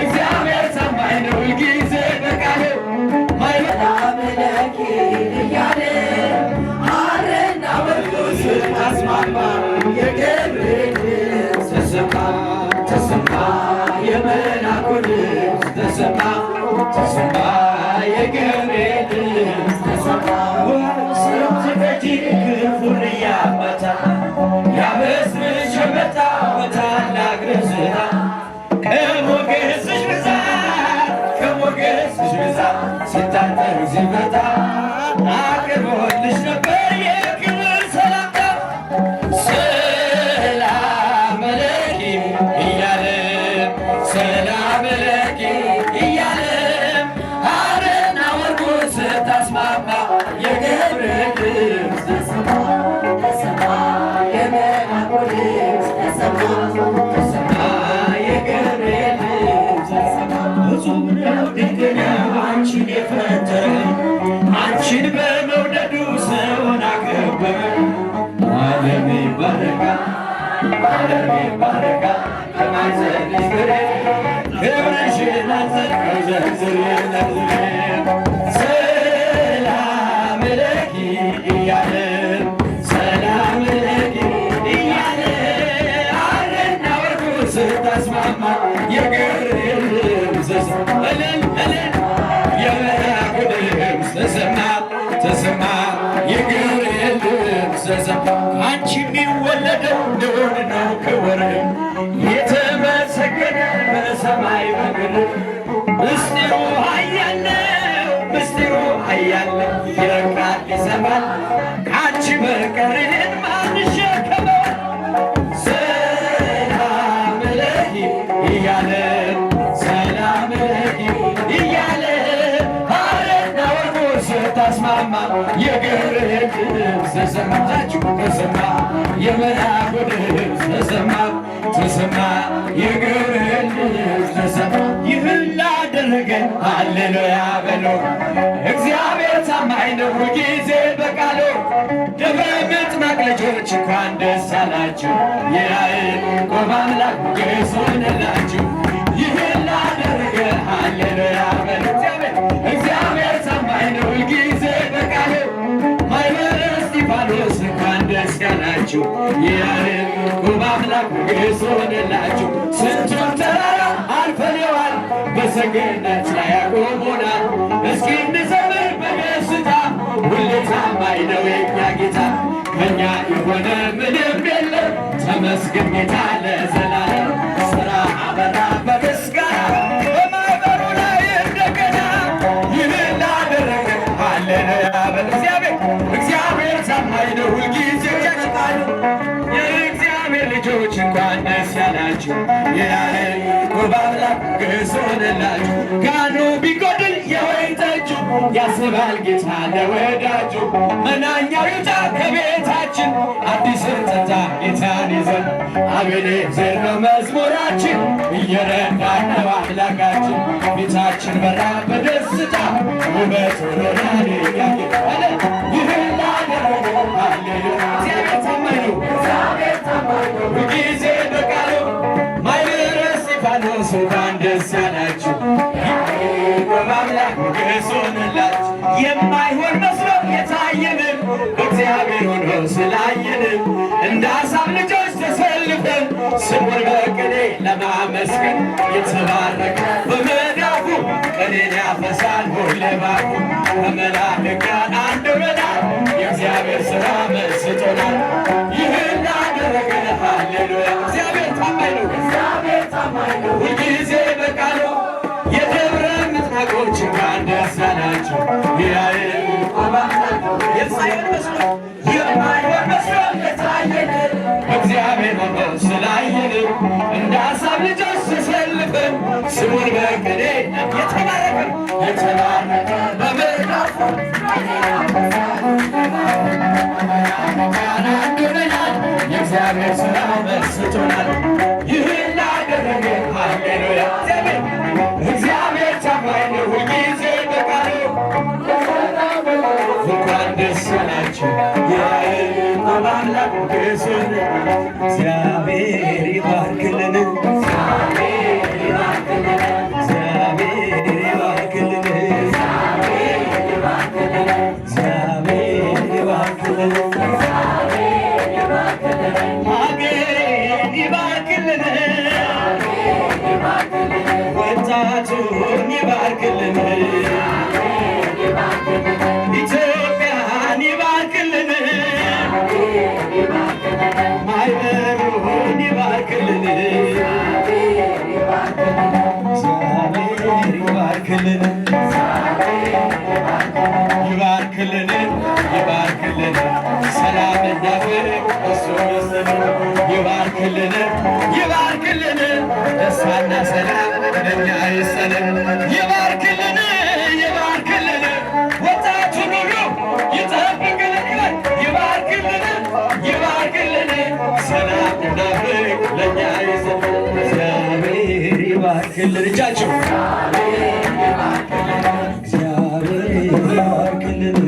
እግዚአብሔር ታማኝ ነው ሁልጊዜ በቃሉ አምላኬ እያለ ሐርና ወርቁን ስታስማማ የገብርኤል ድምፅ ተሰማ ተሰማ የመልአኩ ድምፅ ተሰማ ተሰማ የገብርኤል ድምፅ ተሰማ ስትፈጂ ክፉን እያመታ ያበስርሽ ሸመታ በታላቅ ደስታ ከሞገስሽ ብዛት ሲታጠር ሲመጣ አቅርቦልሽ ነበር የክብር ሰላምታ ሰላም ለኪ እያለ ሰላም ለኪ እያለ ሐርና ወርቁን ስታስማማ የገብርኤል ድምፅ ተሰማ ተሰማ የመልአኩ ድምፅ ተሰማ ተሰማ የገብርኤል ድምፅ ተሰማ እጹብ ነው ድንቅ ነው አንቺን የፈጠረ አንቺን በመውደዱ ሰውን አከበረ ዓለም ይባረካል ዓለም ይባረካል ከማኅፀንሽ ፍሬ ክብርሽን አጸድቀው ዘርዝሬ ሰላም ለኪ እያለ ሰላም ለኪ እያለ ሐርና ወርቁን ስታስማማ የገብርኤል ድምፅ እልል እልል የመልአኩ ድምፅ ተሰማ ተሰማ የገብርኤል ድምፅ ተሰማ አንቺ የሚወለደው ልዑል ነው ክቡር የተመሰገነ በሰማይ በምድር ምስጢሩ ኃያል ነው ምስጢሩ ኃያል ነው ይረቃል ይሰማል ከአንቺ በቀር ይህን ማን ይሸከመዋል ሰላም ለኪ እያለ ሰላም ለኪ እያለ ሐርና ወርቁን ስታስማማ የገብርኤል ድምፅ ተሰማ ተሰማ የመልአኩ ድምፅ ተሰማ ተሰማ የገብርኤል ድምፅ ተሰማ ይህን ላደረገ ሃሌሉያ በሉ እግዚአብሔር ታማኝ ነው ሁልጊዜ በቃሉ ደብረ ምጥማቅ ልጆች እንኳን ደስ አላችሁ የያዕቆብ አምላክ ሞገስ ሆነላችሁ ይህን ላደረገ ሃሌሉያ በሉ እግዚአብሔር ታማኝ ነው ሁልጊዜ በቃሉ ማኅበረ እስጢፋኖስ እንኳን ደስ ያላችሁ የያዕቆብ አምላክ ሞገስ ሆነላችሁ ስንቱን ተራራ አልፈነዋል በሰገነት ላይ ያቆሙናል እስኪ እንዘምር በደስታ ሁሌ ታማኝ ነው የእኛ ጌታ ከእኛ የሆነ ምንም የለም ተመስገን ጌታ ለዘላለም ሥራ አበራ በምስጋና በማኅበሩ ላይ እንደገና ይህን ላደረገ ሃሌሉያ እግዚአብሔር ታማኝ ነው ሁልጊዜ ቃሉ የእግዚአብሔር ልጆች እንኳን ደስ ያላችሁ የያዕቆብ አምላክ ሞገስ ሆነላችሁ ጋኑ ቢጎድል የወይን ጠጁ ያስባል ጌታ ለወዳጁ መናኛው ይውጣ ከቤታችን አዲስ እንጠጣ ጌታን ይዘን አቤኔዘር ነው መዝሙራችን እየረዳን ነው አምላካችን ፊታችን በራ በደስታ ውበት ሆኖናል የእኛ ጌታ ይህን ላደረገ ሃሌሉያ እግዚአብሔር ታማኝ ነው ሁልጊዜ በቃሉ ማኅበረ እስጢፋኖስ እንኳን ደስ ያላችሁ የያዕቆብ አምላክ ሞገስ ሆነላችሁ የማይሆን መስሎ የታየንን እግዚአብሔር ሆኖ ስላየንን እንደ አሳብ ልጆች ተሰልፈን ስሙን በቅኔ ለማመስገን የተባረከ በመዳፉ ቅኔን ያፈሳል ሁሌ ባፉ ከመላእክት ጋር አንድ ሆነናል የእግዚአብሔር ሥራ መስጦናል ይህን ላደረገ ሃሌሉያ እግዚአብሔር ታማኝ ነው ሁልጊዜ በቃሉ የደብረ ምጥማቆች እንኳን ደስ ያላችሁ የያዕቆብ አምላክ የማይሆን መስሎ የታየንን እግዚአብሔር ሆኖ ስላየንን እንደ አሳብ ልጆች ተሰልፈን ስሙን በቅኔ የተባረከ በመዳፉ የእግዚአብሔር ሥራ መስጦናል ይህን ላደረገ ሃሌሉያ እግዚአብሔር ታማኝ ነው ሁልጊዜ በቃሉ እንኳን ደስ ያላችሁ የያዕቆብ አምላክ ሞገስ እግዚአብሔር ይባርክልን ልማቱን ይባርክልን፣ ኢትዮጵያን ይባርክልን፣ ማይበሩን ይባርክልን፣ እግዚአብሔር ይባርክልን፣ ይባርክልን፣ ይባርክልን፣ ሰላምና ፍቅር እሱ ይስጥልን፣ ይባርክልን፣ ይባርክልን፣ ደስታና ሰላም ለእኛ ይስጠን፣ ይባርክልን፣ ይባርክልን፣ ወጣቱን ሁሉ ይጠብቅልን፣ ይባርክልን፣ ይባርክልን፣ ሰላምና ፍቅር ለእኛ ይስጠን፣ እግዚአብሔር ይባርክልን። እጃችሁ እግዚአብሔር ይባርክልን።